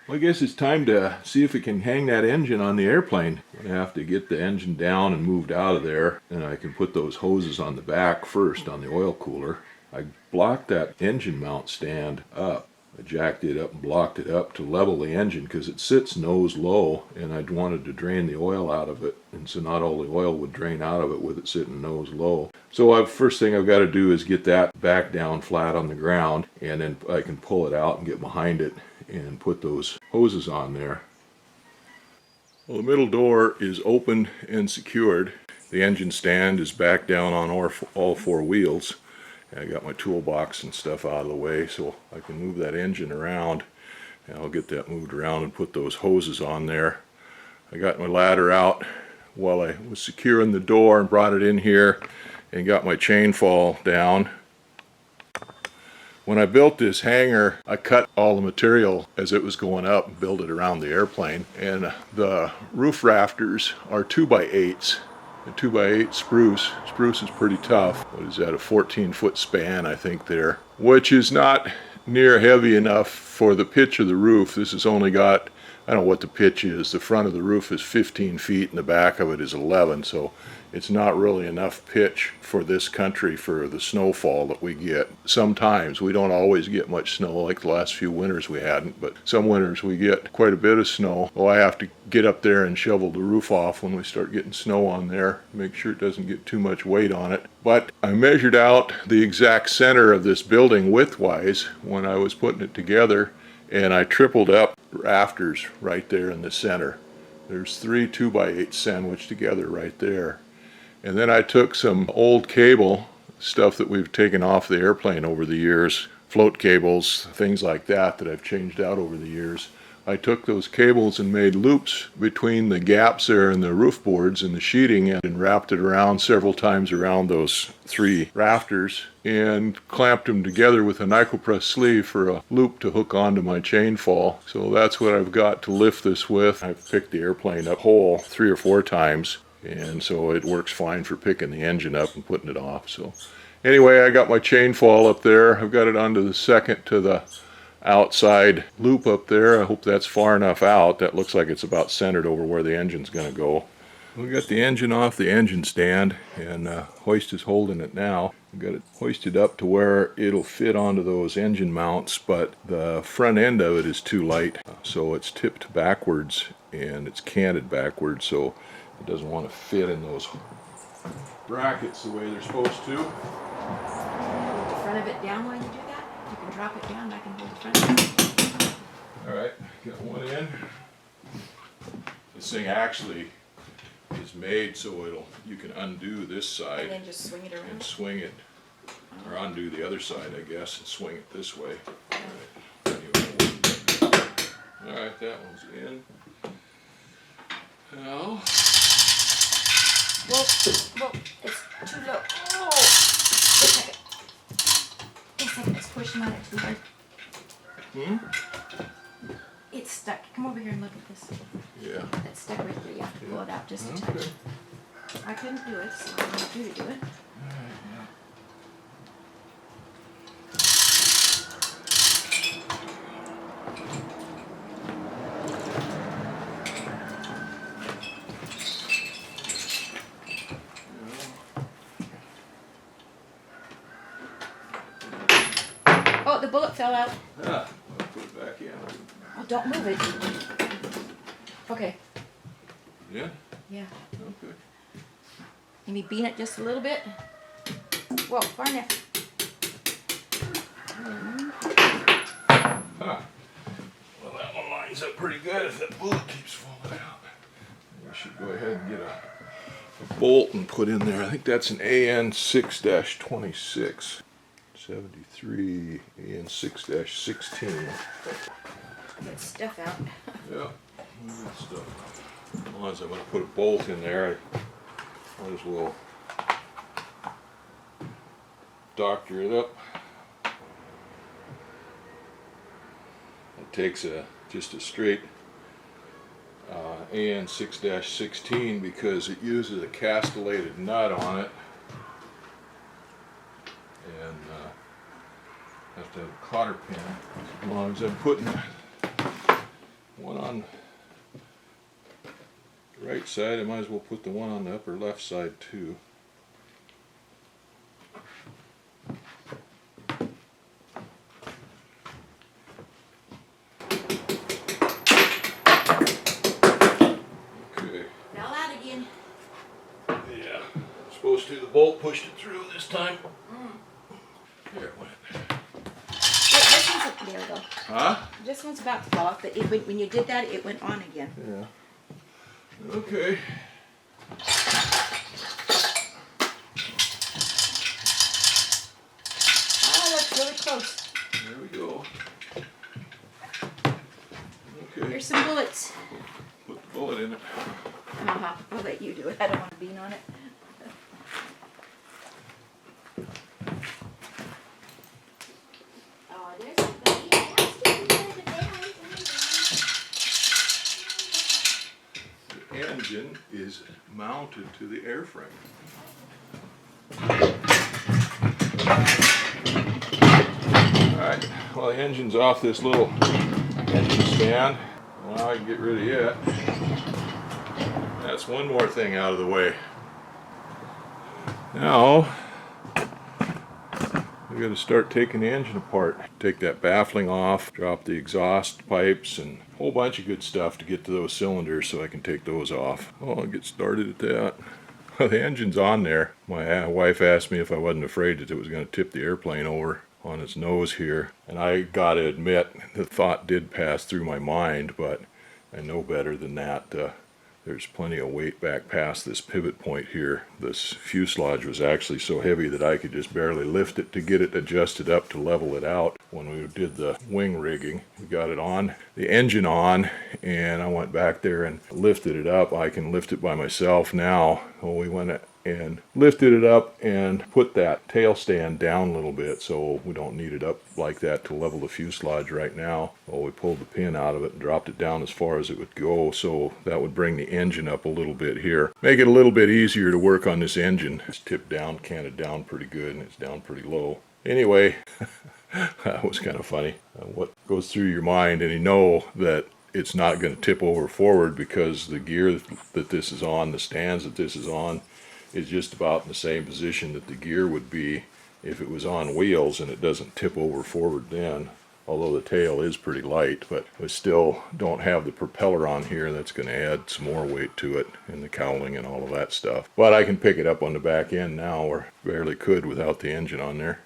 Well, I guess it's time to see if we can hang that engine on the airplane. I have to get the engine down and moved out of there, and I can put those hoses on the back first on the oil cooler. I blocked that engine mount stand up. I jacked it up and blocked it up to level the engine because it sits nose low, and I wanted to drain the oil out of it, and so not all the oil would drain out of it with it sitting nose low. So first thing I've got to do is get that back down flat on the ground, and then I can pull it out and get behind it and put those hoses on there. Well, the middle door is open and secured. The engine stand is back down on all four wheels. I got my toolbox and stuff out of the way so I can move that engine around, and I'll get that moved around and put those hoses on there. I got my ladder out while I was securing the door and brought it in here and got my chain fall down. When I built this hangar, I cut all the material as it was going up and built it around the airplane, and the roof rafters are 2x8s. A 2x8 spruce. Spruce is pretty tough. What is that, a 14-foot span, I think, there, which is not near heavy enough for the pitch of the roof. This has only got, I don't know what the pitch is. The front of the roof is 15 feet and the back of it is 11, so it's not really enough pitch for this country for the snowfall that we get. Sometimes, we don't always get much snow, like the last few winters we hadn't, but some winters we get quite a bit of snow. Oh, I have to get up there and shovel the roof off when we start getting snow on there, make sure it doesn't get too much weight on it. But I measured out the exact center of this building width-wise when I was putting it together, and I tripled up rafters right there in the center. There's 3 2x8 sandwiched together right there. And then I took some old cable, stuff that we've taken off the airplane over the years, float cables, things like that I've changed out over the years. I took those cables and made loops between the gaps there in the roof boards and the sheeting and wrapped it around several times around those 3 rafters and clamped them together with a NicoPress sleeve for a loop to hook onto my chain fall. So that's what I've got to lift this with. I've picked the airplane up whole 3 or 4 times, and so it works fine for picking the engine up and putting it off. So anyway, I got my chain fall up there. I've got it onto the second to the outside loop up there. I hope that's far enough out. That looks like it's about centered over where the engine's going to go. We got the engine off the engine stand, and hoist is holding it now. We've got it hoisted up to where it'll fit onto those engine mounts, but the front end of it is too light, so it's tipped backwards and it's canted backwards, so it doesn't want to fit in those brackets the way they're supposed to. Hold the front of it down while you do that. You can drop it down, I can hold the front. Alright, got one in. This thing actually is made so you can undo this side and then just swing it around. and swing it, or undo the other side, I guess, and swing it this way. Alright, that one's in. Now, Whoa, it's too low. Oh, wait a second. Wait a second, it's pushing on it too hard. It's stuck. Come over here and look at this. yeah. It's stuck right there. You have to pull it out just a touch. I couldn't do it, so I want you to do it. Oh, the bullet fell out. Ah, I'll put it back in. Oh, don't move it. Okay. Yeah? Yeah. Okay. Maybe bean it just a little bit. Whoa, far enough. Huh. Well, that one lines up pretty good if that bullet keeps falling out. We should go ahead and get a bolt and put in there. I think that's an AN 6-26. 73 AN 6-16. Get stuff out. Yeah, good stuff. As long as I'm going to put a bolt in there, I might as well doctor it up. It takes just a straight AN 6-16 because it uses a castellated nut on it, and have to have a cotter pin. As long as I'm putting one on the right side. I might as well put the one on the upper left side too. Okay. Fell out again. Yeah. Supposed to. The bolt pushed it through this time. There it went. This one's, there we go. Huh? This one's about to fall off, but when you did that, it went on again. Yeah. Okay. Oh, that's really close. There we go. Okay. Here's some bullets. Put the bullet in it. I'll let you do it. I don't want to bean on it. Oh, there's somebody else to do The engine is mounted to the airframe. Alright, well the engine's off this little engine stand. Well, now I can get rid of it. That's one more thing out of the way. Now, we got to start taking the engine apart. Take that baffling off, drop the exhaust pipes, and a whole bunch of good stuff to get to those cylinders so I can take those off. Well, I'll get started at that. Well, the engine's on there. My wife asked me if I wasn't afraid that it was going to tip the airplane over on its nose here. And I gotta admit, the thought did pass through my mind, but I know better than that. There's plenty of weight back past this pivot point here. This fuselage was actually so heavy that I could just barely lift it to get it adjusted up to level it out. When we did the wing rigging, we got it on, the engine on, and I went back there and lifted it up. I can lift it by myself now. Well, we went and lifted it up and put that tail stand down a little bit so we don't need it up like that to level the fuselage right now. Well, we pulled the pin out of it and dropped it down as far as it would go, so that would bring the engine up a little bit here. Make it a little bit easier to work on this engine. It's tipped down, canted down pretty good, and it's down pretty low. Anyway, that was kind of funny. What goes through your mind, and you know that it's not going to tip over forward because the gear that this is on, the stands that this is on, is just about in the same position that the gear would be if it was on wheels, and it doesn't tip over forward then, although the tail is pretty light. But we still don't have the propeller on here. That's going to add some more weight to it, and the cowling and all of that stuff. But I can pick it up on the back end now, or barely could without the engine on there.